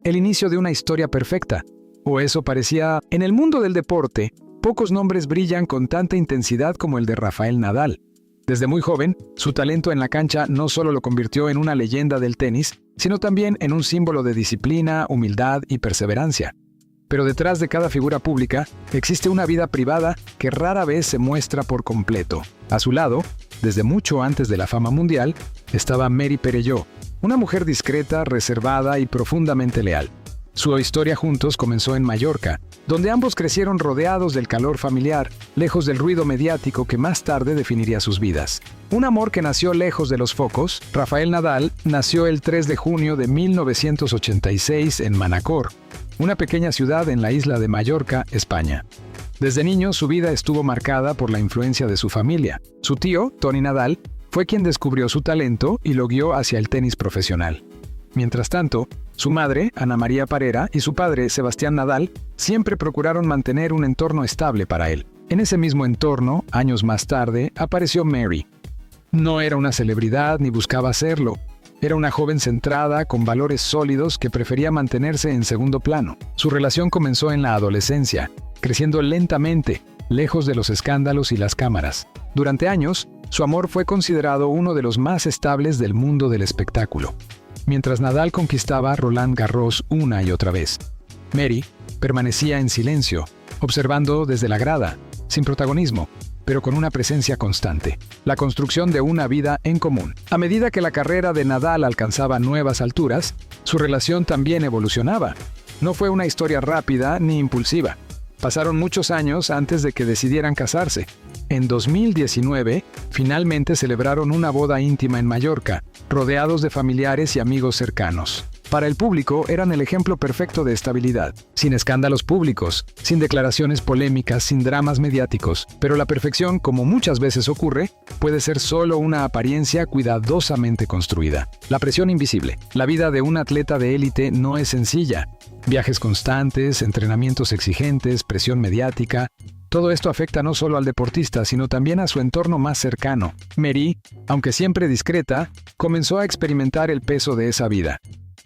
el inicio de una historia perfecta. O eso parecía. En el mundo del deporte, pocos nombres brillan con tanta intensidad como el de Rafael Nadal. Desde muy joven, su talento en la cancha no solo lo convirtió en una leyenda del tenis, sino también en un símbolo de disciplina, humildad y perseverancia. Pero detrás de cada figura pública existe una vida privada que rara vez se muestra por completo. A su lado, desde mucho antes de la fama mundial, estaba Mary Perelló, una mujer discreta, reservada y profundamente leal. Su historia juntos comenzó en Mallorca, donde ambos crecieron rodeados del calor familiar, lejos del ruido mediático que más tarde definiría sus vidas. Un amor que nació lejos de los focos. Rafael Nadal nació el 3 de junio de 1986 en Manacor, una pequeña ciudad en la isla de Mallorca, España. Desde niño, su vida estuvo marcada por la influencia de su familia. Su tío, Toni Nadal, fue quien descubrió su talento y lo guió hacia el tenis profesional. Mientras tanto, su madre, Ana María Parera, y su padre, Sebastián Nadal, siempre procuraron mantener un entorno estable para él. En ese mismo entorno, años más tarde, apareció Mary. No era una celebridad ni buscaba serlo. Era una joven centrada, con valores sólidos que prefería mantenerse en segundo plano. Su relación comenzó en la adolescencia, creciendo lentamente, lejos de los escándalos y las cámaras. Durante años, su amor fue considerado uno de los más estables del mundo del espectáculo. Mientras Nadal conquistaba Roland Garros una y otra vez, Mary permanecía en silencio, observando desde la grada, sin protagonismo, pero con una presencia constante, la construcción de una vida en común. A medida que la carrera de Nadal alcanzaba nuevas alturas, su relación también evolucionaba. No fue una historia rápida ni impulsiva. Pasaron muchos años antes de que decidieran casarse. En 2019, finalmente celebraron una boda íntima en Mallorca, rodeados de familiares y amigos cercanos. Para el público eran el ejemplo perfecto de estabilidad, sin escándalos públicos, sin declaraciones polémicas, sin dramas mediáticos. Pero la perfección, como muchas veces ocurre, puede ser solo una apariencia cuidadosamente construida. La presión invisible. La vida de un atleta de élite no es sencilla. Viajes constantes, entrenamientos exigentes, presión mediática. Todo esto afecta no solo al deportista, sino también a su entorno más cercano. Mary, aunque siempre discreta, comenzó a experimentar el peso de esa vida.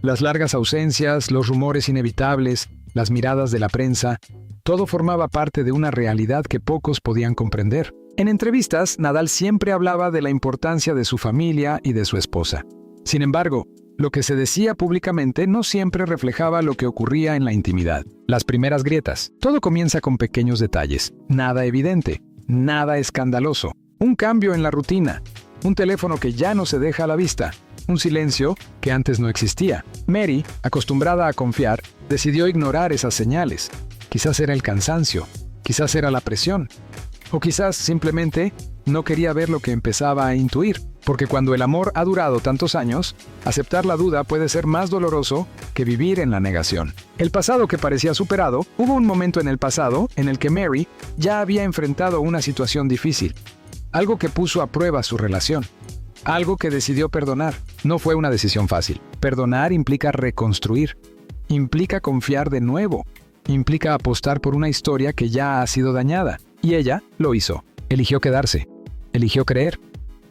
Las largas ausencias, los rumores inevitables, las miradas de la prensa, todo formaba parte de una realidad que pocos podían comprender. En entrevistas, Nadal siempre hablaba de la importancia de su familia y de su esposa. Sin embargo, lo que se decía públicamente no siempre reflejaba lo que ocurría en la intimidad. Las primeras grietas. Todo comienza con pequeños detalles. Nada evidente, nada escandaloso. Un cambio en la rutina. Un teléfono que ya no se deja a la vista. Un silencio que antes no existía. Mary, acostumbrada a confiar, decidió ignorar esas señales. Quizás era el cansancio, quizás era la presión, o quizás simplemente no quería ver lo que empezaba a intuir. Porque cuando el amor ha durado tantos años, aceptar la duda puede ser más doloroso que vivir en la negación. El pasado que parecía superado. Hubo un momento en el pasado en el que Mary ya había enfrentado una situación difícil. Algo que puso a prueba su relación. Algo que decidió perdonar. No fue una decisión fácil. Perdonar implica reconstruir. Implica confiar de nuevo. Implica apostar por una historia que ya ha sido dañada. Y ella lo hizo. Eligió quedarse. Eligió creer.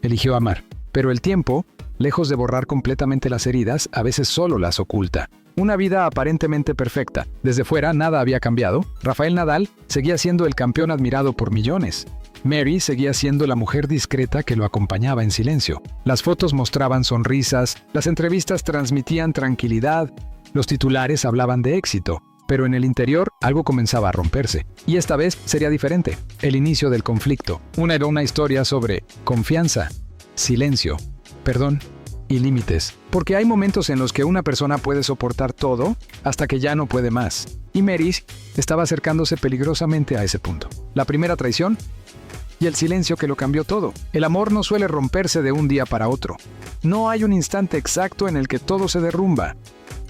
Eligió amar. Pero el tiempo, lejos de borrar completamente las heridas, a veces solo las oculta. Una vida aparentemente perfecta. Desde fuera nada había cambiado. Rafael Nadal seguía siendo el campeón admirado por millones. Mary seguía siendo la mujer discreta que lo acompañaba en silencio. Las fotos mostraban sonrisas, las entrevistas transmitían tranquilidad, los titulares hablaban de éxito. Pero en el interior algo comenzaba a romperse. Y esta vez sería diferente. El inicio del conflicto. Era una historia sobre confianza, silencio, perdón y límites. Porque hay momentos en los que una persona puede soportar todo hasta que ya no puede más. Y Mary estaba acercándose peligrosamente a ese punto. La primera traición y el silencio que lo cambió todo. El amor no suele romperse de un día para otro. No hay un instante exacto en el que todo se derrumba.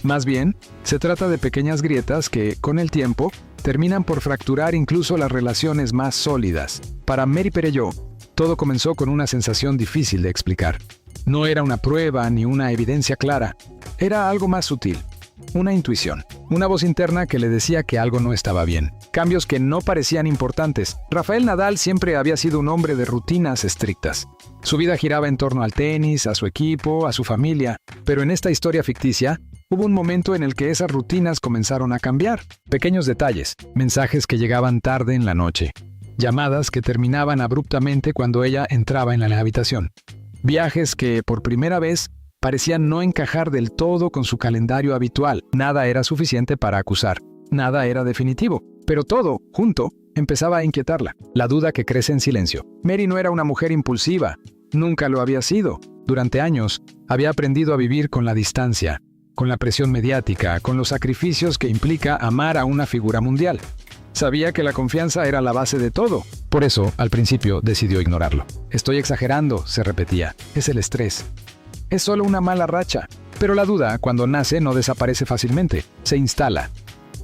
Más bien, se trata de pequeñas grietas que, con el tiempo, terminan por fracturar incluso las relaciones más sólidas. Para Mary Perelló, todo comenzó con una sensación difícil de explicar. No era una prueba ni una evidencia clara. Era algo más sutil. Una intuición. Una voz interna que le decía que algo no estaba bien. Cambios que no parecían importantes. Rafael Nadal siempre había sido un hombre de rutinas estrictas. Su vida giraba en torno al tenis, a su equipo, a su familia, pero en esta historia ficticia, hubo un momento en el que esas rutinas comenzaron a cambiar. Pequeños detalles, mensajes que llegaban tarde en la noche, llamadas que terminaban abruptamente cuando ella entraba en la habitación, viajes que, por primera vez, parecían no encajar del todo con su calendario habitual. Nada era suficiente para acusar, nada era definitivo, pero todo, junto, empezaba a inquietarla. La duda que crece en silencio. Mary no era una mujer impulsiva, nunca lo había sido. Durante años, había aprendido a vivir con la distancia, con la presión mediática, con los sacrificios que implica amar a una figura mundial. Sabía que la confianza era la base de todo. Por eso, al principio, decidió ignorarlo. Estoy exagerando, se repetía. Es el estrés. Es solo una mala racha. Pero la duda, cuando nace, no desaparece fácilmente. Se instala,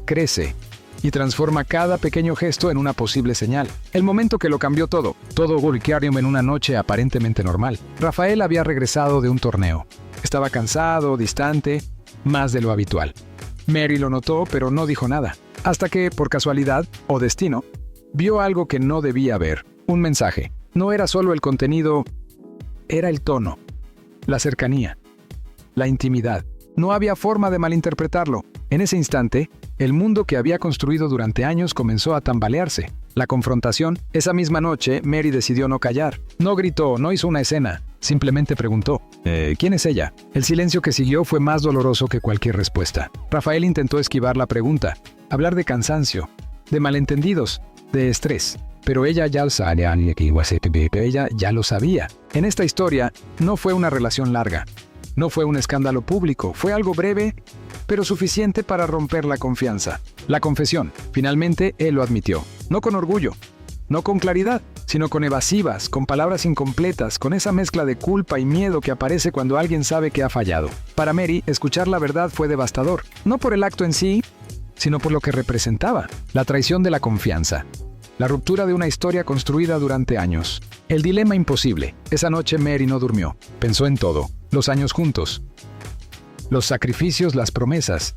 crece y transforma cada pequeño gesto en una posible señal. El momento que lo cambió todo ocurrió en una noche aparentemente normal. Rafael había regresado de un torneo. Estaba cansado, distante, más de lo habitual. Mary lo notó, pero no dijo nada. Hasta que, por casualidad o destino, vio algo que no debía ver. Un mensaje. No era solo el contenido, era el tono, la cercanía, la intimidad. No había forma de malinterpretarlo. En ese instante, el mundo que había construido durante años comenzó a tambalearse. La confrontación, esa misma noche, Mary decidió no callar. No gritó, no hizo una escena. Simplemente preguntó, ¿quién es ella? El silencio que siguió fue más doloroso que cualquier respuesta. Rafael intentó esquivar la pregunta, hablar de cansancio, de malentendidos, de estrés. Pero ella ya lo sabía. En esta historia, no fue una relación larga. No fue un escándalo público, fue algo breve, pero suficiente para romper la confianza. La confesión. Finalmente, él lo admitió. No con orgullo, no con claridad, sino con evasivas, con palabras incompletas, con esa mezcla de culpa y miedo que aparece cuando alguien sabe que ha fallado. Para Mary, escuchar la verdad fue devastador. No por el acto en sí, sino por lo que representaba. La traición de la confianza. La ruptura de una historia construida durante años. El dilema imposible. Esa noche Mary no durmió. Pensó en todo. Los años juntos. Los sacrificios, las promesas.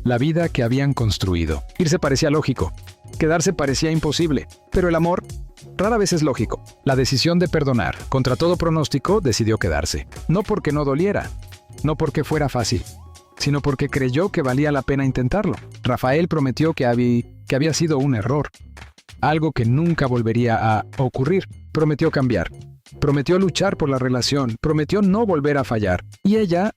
La vida que habían construido. Irse parecía lógico. Quedarse parecía imposible. Pero el amor rara vez es lógico. La decisión de perdonar, contra todo pronóstico, decidió quedarse. No porque no doliera. No porque fuera fácil. Sino porque creyó que valía la pena intentarlo. Rafael prometió que había sido un error. Algo que nunca volvería a ocurrir. Prometió cambiar. Prometió luchar por la relación. Prometió no volver a fallar. Y ella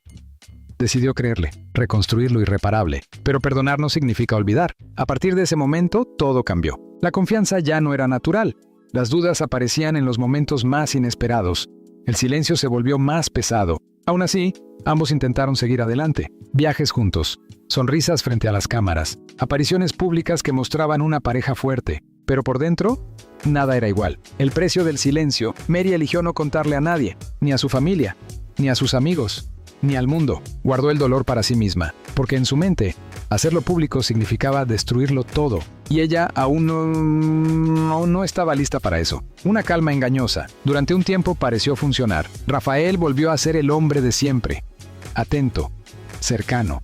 decidió creerle, reconstruir lo irreparable. Pero perdonar no significa olvidar. A partir de ese momento, todo cambió. La confianza ya no era natural. Las dudas aparecían en los momentos más inesperados. El silencio se volvió más pesado. Aún así, ambos intentaron seguir adelante. Viajes juntos. Sonrisas frente a las cámaras. Apariciones públicas que mostraban una pareja fuerte. Pero por dentro, nada era igual. El precio del silencio, Mary eligió no contarle a nadie, ni a su familia, ni a sus amigos, ni al mundo. Guardó el dolor para sí misma, porque en su mente, hacerlo público significaba destruirlo todo, y ella aún no estaba lista para eso. Una calma engañosa. Durante un tiempo pareció funcionar. Rafael volvió a ser el hombre de siempre. Atento, cercano,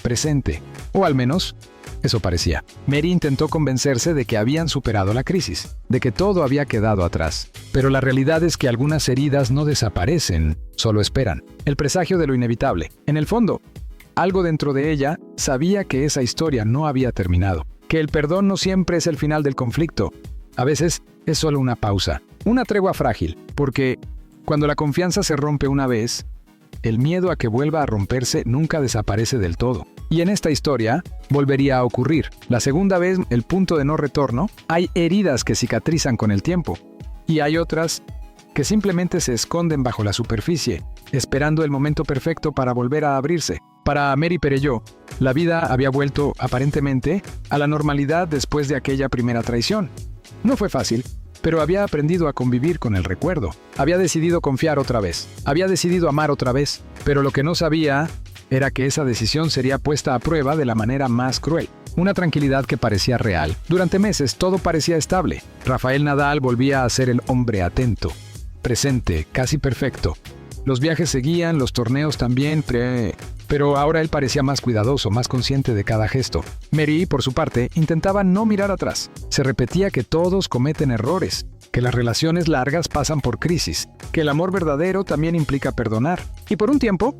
presente, o al menos eso parecía. Mary intentó convencerse de que habían superado la crisis, de que todo había quedado atrás. Pero la realidad es que algunas heridas no desaparecen, solo esperan. El presagio de lo inevitable. En el fondo, algo dentro de ella sabía que esa historia no había terminado, que el perdón no siempre es el final del conflicto. A veces es solo una pausa, una tregua frágil, porque cuando la confianza se rompe una vez, el miedo a que vuelva a romperse nunca desaparece del todo. Y en esta historia, volvería a ocurrir. La segunda vez, el punto de no retorno, hay heridas que cicatrizan con el tiempo. Y hay otras que simplemente se esconden bajo la superficie, esperando el momento perfecto para volver a abrirse. Para Mary Perelló, la vida había vuelto, aparentemente, a la normalidad después de aquella primera traición. No fue fácil, pero había aprendido a convivir con el recuerdo. Había decidido confiar otra vez. Había decidido amar otra vez. Pero lo que no sabía era que esa decisión sería puesta a prueba de la manera más cruel. Una tranquilidad que parecía real. Durante meses todo parecía estable. Rafael Nadal volvía a ser el hombre atento, presente, casi perfecto. Los viajes seguían, los torneos también, pero Pero ahora él parecía más cuidadoso, más consciente de cada gesto. Mary, por su parte, intentaba no mirar atrás. Se repetía que todos cometen errores, que las relaciones largas pasan por crisis, que el amor verdadero también implica perdonar. Y por un tiempo,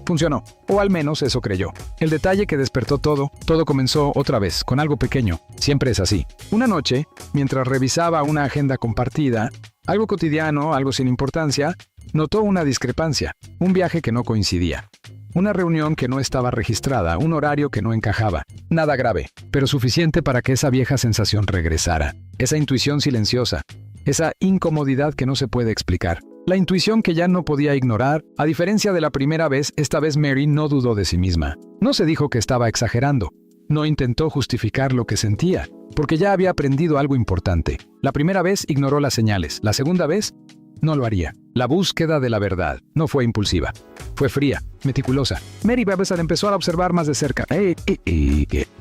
funcionó, o al menos eso creyó. El detalle que despertó todo comenzó otra vez, con algo pequeño. Siempre es así. Una noche, mientras revisaba una agenda compartida, algo cotidiano, algo sin importancia, notó una discrepancia, un viaje que no coincidía. Una reunión que no estaba registrada, un horario que no encajaba. Nada grave, pero suficiente para que esa vieja sensación regresara. Esa intuición silenciosa, esa incomodidad que no se puede explicar. La intuición que ya no podía ignorar. A diferencia de la primera vez, esta vez Mary no dudó de sí misma. No se dijo que estaba exagerando. No intentó justificar lo que sentía, porque ya había aprendido algo importante. La primera vez ignoró las señales, la segunda vez no lo haría. La búsqueda de la verdad no fue impulsiva. Fue fría, meticulosa. Mary Webster empezó a observar más de cerca.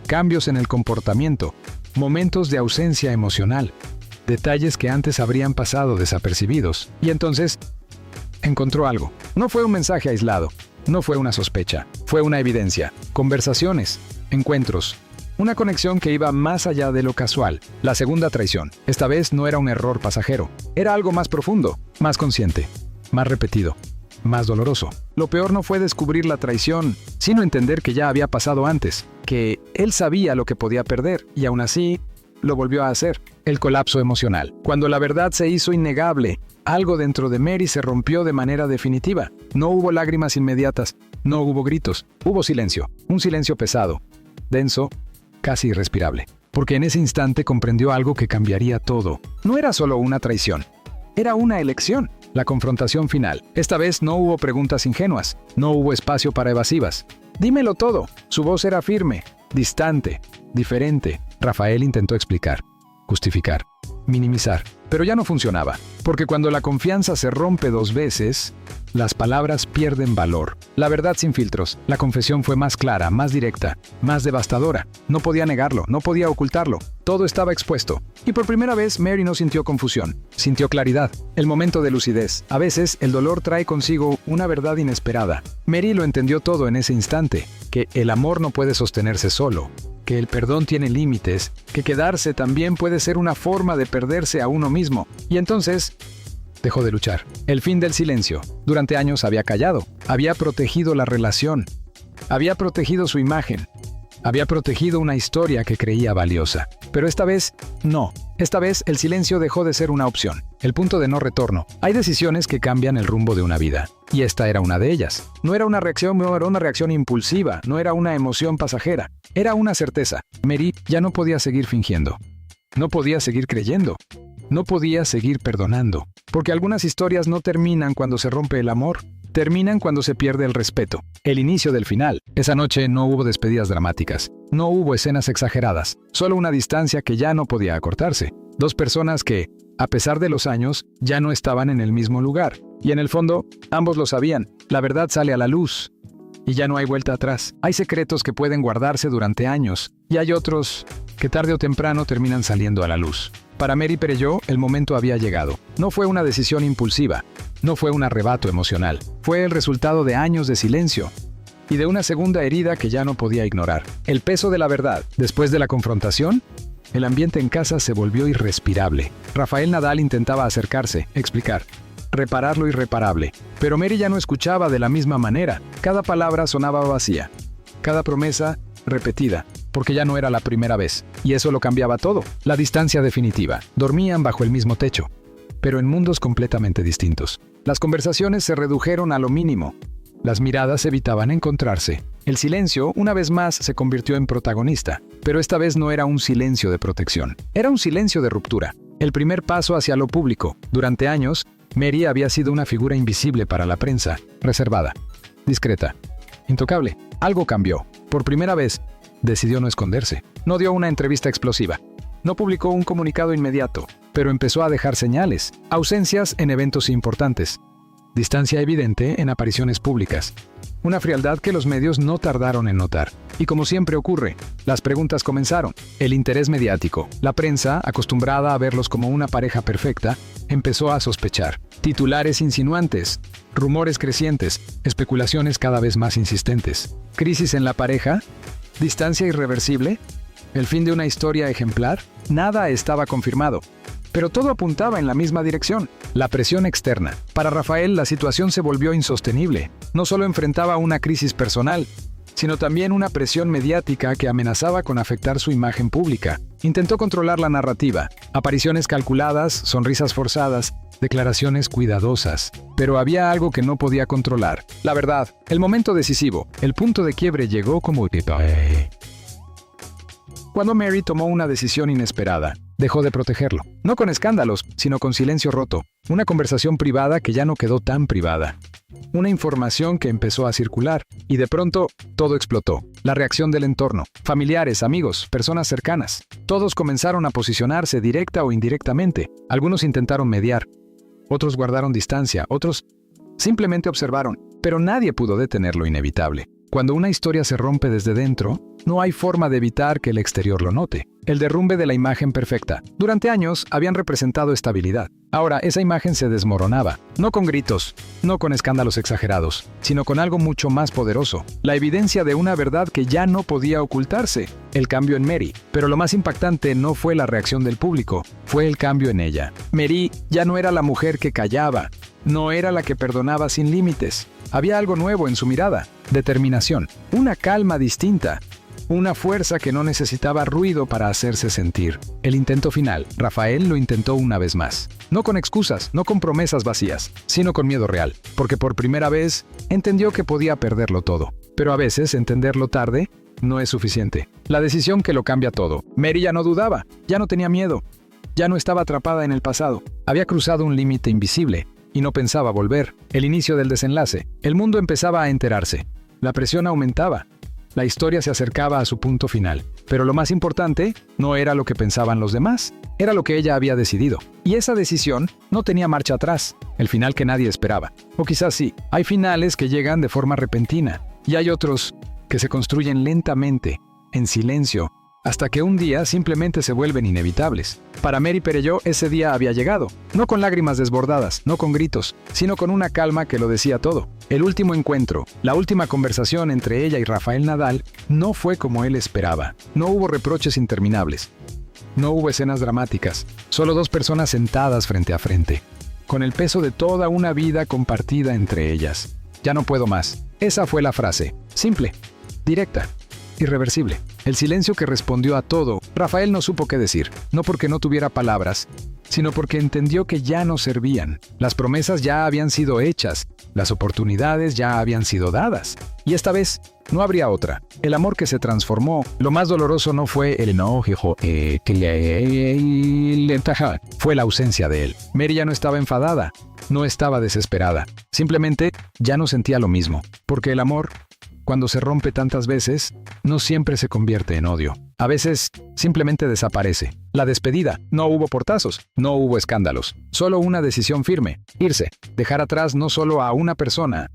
Cambios en el comportamiento, momentos de ausencia emocional, detalles que antes habrían pasado desapercibidos. Y entonces encontró algo. No fue un mensaje aislado, no fue una sospecha, fue una evidencia. Conversaciones, encuentros, una conexión que iba más allá de lo casual. La segunda traición. Esta vez no era un error pasajero, era algo más profundo, más consciente, más repetido, más doloroso. Lo peor no fue descubrir la traición, sino entender que ya había pasado antes, que él sabía lo que podía perder y aún así lo volvió a hacer. El colapso emocional. Cuando la verdad se hizo innegable, algo dentro de Mary se rompió de manera definitiva. No hubo lágrimas inmediatas, no hubo gritos, hubo silencio. Un silencio pesado, denso, casi irrespirable. Porque en ese instante comprendió algo que cambiaría todo. No era solo una traición, era una elección. La confrontación final. Esta vez no hubo preguntas ingenuas, no hubo espacio para evasivas. Dímelo todo. Su voz era firme, distante, diferente. Rafael intentó explicar, justificar, minimizar, pero ya no funcionaba, porque cuando la confianza se rompe dos veces, las palabras pierden valor. La verdad sin filtros, la confesión fue más clara, más directa, más devastadora. No podía negarlo, no podía ocultarlo. Todo estaba expuesto. Y por primera vez Mary no sintió confusión, sintió claridad, el momento de lucidez. A veces el dolor trae consigo una verdad inesperada. Mary lo entendió todo en ese instante, que el amor no puede sostenerse solo, que el perdón tiene límites, que quedarse también puede ser una forma de perderse a uno mismo. Y entonces dejó de luchar. El fin del silencio. Durante años había callado, había protegido la relación, había protegido su imagen, había protegido una historia que creía valiosa. Pero esta vez, no. Esta vez el silencio dejó de ser una opción, el punto de no retorno. Hay decisiones que cambian el rumbo de una vida, y esta era una de ellas. No era una reacción impulsiva, no era una emoción pasajera, era una certeza. Mary ya no podía seguir fingiendo, no podía seguir creyendo, no podía seguir perdonando. Porque algunas historias no terminan cuando se rompe el amor, terminan cuando se pierde el respeto. El inicio del final. Esa noche no hubo despedidas dramáticas, no hubo escenas exageradas, solo una distancia que ya no podía acortarse. Dos personas que, a pesar de los años, ya no estaban en el mismo lugar. Y en el fondo, ambos lo sabían. La verdad sale a la luz y ya no hay vuelta atrás. Hay secretos que pueden guardarse durante años y hay otros que tarde o temprano terminan saliendo a la luz. Para Mary Perelló, el momento había llegado. No fue una decisión impulsiva, no fue un arrebato emocional. Fue el resultado de años de silencio y de una segunda herida que ya no podía ignorar. El peso de la verdad. Después de la confrontación, el ambiente en casa se volvió irrespirable. Rafael Nadal intentaba acercarse, explicar, reparar lo irreparable. Pero Mary ya no escuchaba de la misma manera. Cada palabra sonaba vacía, cada promesa repetida, porque ya no era la primera vez. Y eso lo cambiaba todo. La distancia definitiva. Dormían bajo el mismo techo, pero en mundos completamente distintos. Las conversaciones se redujeron a lo mínimo. Las miradas evitaban encontrarse. El silencio, una vez más, se convirtió en protagonista. Pero esta vez no era un silencio de protección. Era un silencio de ruptura. El primer paso hacia lo público. Durante años, Mary había sido una figura invisible para la prensa. Reservada, discreta, intocable. Algo cambió. Por primera vez, decidió no esconderse. No dio una entrevista explosiva. No publicó un comunicado inmediato, pero empezó a dejar señales. Ausencias en eventos importantes. Distancia evidente en apariciones públicas. Una frialdad que los medios no tardaron en notar. Y como siempre ocurre, las preguntas comenzaron. El interés mediático. La prensa, acostumbrada a verlos como una pareja perfecta, empezó a sospechar. Titulares insinuantes, rumores crecientes, especulaciones cada vez más insistentes. ¿Crisis en la pareja? ¿Distancia irreversible? ¿El fin de una historia ejemplar? Nada estaba confirmado, pero todo apuntaba en la misma dirección. La presión externa. Para Rafael, la situación se volvió insostenible. No solo enfrentaba una crisis personal, sino también una presión mediática que amenazaba con afectar su imagen pública. Intentó controlar la narrativa, apariciones calculadas, sonrisas forzadas, declaraciones cuidadosas. Pero había algo que no podía controlar. La verdad, el momento decisivo, el punto de quiebre llegó como... Cuando Mary tomó una decisión inesperada, dejó de protegerlo. No con escándalos, sino con silencio roto. Una conversación privada que ya no quedó tan privada. Una información que empezó a circular, y de pronto, todo explotó. La reacción del entorno, familiares, amigos, personas cercanas. Todos comenzaron a posicionarse directa o indirectamente. Algunos intentaron mediar, otros guardaron distancia, otros simplemente observaron, pero nadie pudo detener lo inevitable. Cuando una historia se rompe desde dentro, no hay forma de evitar que el exterior lo note. El derrumbe de la imagen perfecta. Durante años habían representado estabilidad. Ahora esa imagen se desmoronaba, no con gritos, no con escándalos exagerados, sino con algo mucho más poderoso. La evidencia de una verdad que ya no podía ocultarse. El cambio en Mary. Pero lo más impactante no fue la reacción del público, fue el cambio en ella. Mary ya no era la mujer que callaba, no era la que perdonaba sin límites. Había algo nuevo en su mirada, determinación, una calma distinta, una fuerza que no necesitaba ruido para hacerse sentir. El intento final, Rafael lo intentó una vez más. No con excusas, no con promesas vacías, sino con miedo real, porque por primera vez entendió que podía perderlo todo. Pero a veces entenderlo tarde no es suficiente. La decisión que lo cambia todo. Mary ya no dudaba, ya no tenía miedo, ya no estaba atrapada en el pasado. Había cruzado un límite invisible y no pensaba volver. El inicio del desenlace. El mundo empezaba a enterarse. La presión aumentaba. La historia se acercaba a su punto final. Pero lo más importante no era lo que pensaban los demás, era lo que ella había decidido. Y esa decisión no tenía marcha atrás, el final que nadie esperaba. O quizás sí, hay finales que llegan de forma repentina, y hay otros que se construyen lentamente, en silencio, hasta que un día simplemente se vuelven inevitables. Para Mary Perelló ese día había llegado, no con lágrimas desbordadas, no con gritos, sino con una calma que lo decía todo. El último encuentro, la última conversación entre ella y Rafael Nadal, no fue como él esperaba. No hubo reproches interminables, no hubo escenas dramáticas, solo dos personas sentadas frente a frente, con el peso de toda una vida compartida entre ellas. Ya no puedo más. Esa fue la frase, simple, directa, irreversible. El silencio que respondió a todo. Rafael no supo qué decir, no porque no tuviera palabras, sino porque entendió que ya no servían. Las promesas ya habían sido hechas, las oportunidades ya habían sido dadas. Y esta vez no habría otra. El amor que se transformó, lo más doloroso no fue el enojo fue la ausencia de él. Mary ya no estaba enfadada, no estaba desesperada. Simplemente ya no sentía lo mismo, porque el amor, cuando se rompe tantas veces, no siempre se convierte en odio. A veces, simplemente desaparece. La despedida, no hubo portazos, no hubo escándalos. Solo una decisión firme, irse, dejar atrás no solo a una persona,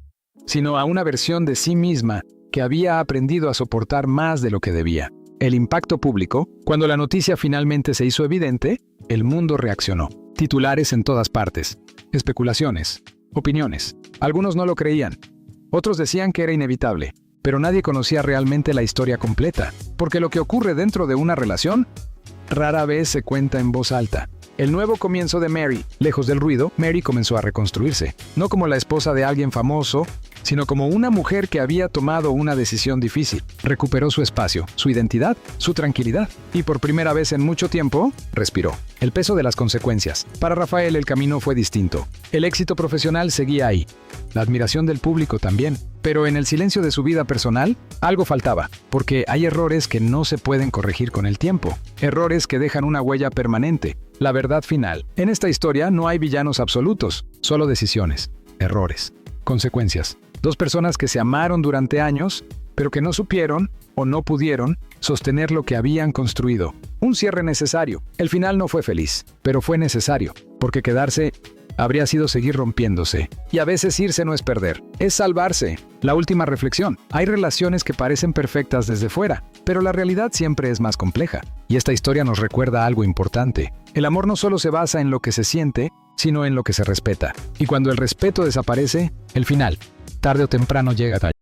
sino a una versión de sí misma que había aprendido a soportar más de lo que debía. El impacto público, cuando la noticia finalmente se hizo evidente, el mundo reaccionó. Titulares en todas partes, especulaciones, opiniones. Algunos no lo creían, otros decían que era inevitable. Pero nadie conocía realmente la historia completa, porque lo que ocurre dentro de una relación rara vez se cuenta en voz alta. El nuevo comienzo de Mary, lejos del ruido, Mary comenzó a reconstruirse, no como la esposa de alguien famoso, sino como una mujer que había tomado una decisión difícil. Recuperó su espacio, su identidad, su tranquilidad, y por primera vez en mucho tiempo, respiró. El peso de las consecuencias. Para Rafael el camino fue distinto. El éxito profesional seguía ahí, la admiración del público también. Pero en el silencio de su vida personal, algo faltaba, porque hay errores que no se pueden corregir con el tiempo. Errores que dejan una huella permanente. La verdad final. En esta historia no hay villanos absolutos, solo decisiones, errores, consecuencias. Dos personas que se amaron durante años, pero que no supieron o no pudieron sostener lo que habían construido. Un cierre necesario. El final no fue feliz, pero fue necesario, porque quedarse habría sido seguir rompiéndose. Y a veces irse no es perder, es salvarse. La última reflexión. Hay relaciones que parecen perfectas desde fuera, pero la realidad siempre es más compleja. Y esta historia nos recuerda algo importante. El amor no solo se basa en lo que se siente, sino en lo que se respeta. Y cuando el respeto desaparece, el final, tarde o temprano llega.